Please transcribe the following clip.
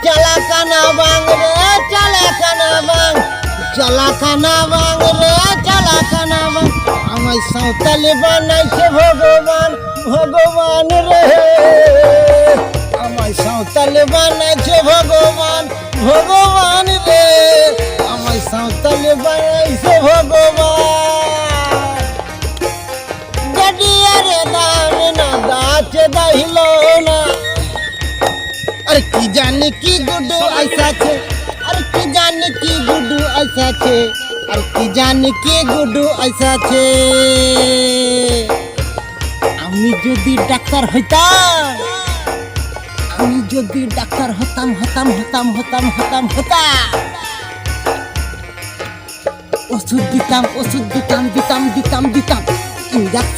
চালাকানা বাং রে চালাকানা বাং, চালাকানা বাং রে চালাকানা বাং। আমায় সাঁওতালি বানাইছে ভগবান, ভগবান রে। আমায় সাঁওতালি বানাইছে ভগবান, ভগবান রে। আমায় সাঁওতালি বানাইছে ভগবান। গডিয়ারে দাম না দাচে দাহিল না। अरे की जाने की गुड्डू ऐसा छे, अरे की जाने की गुड्डू ऐसा छे, अरे की जाने की गुड्डू ऐसा छे। আমি যদি ডাক্তার হইতাম, আমি যদি ডাক্তার হতাম হতাম হতাম হতাম হতাম হতাম, ওষুধ দিতাম ওষুধ দিতাম দিতাম দিতাম দিতাম ইঞ্জেকশন।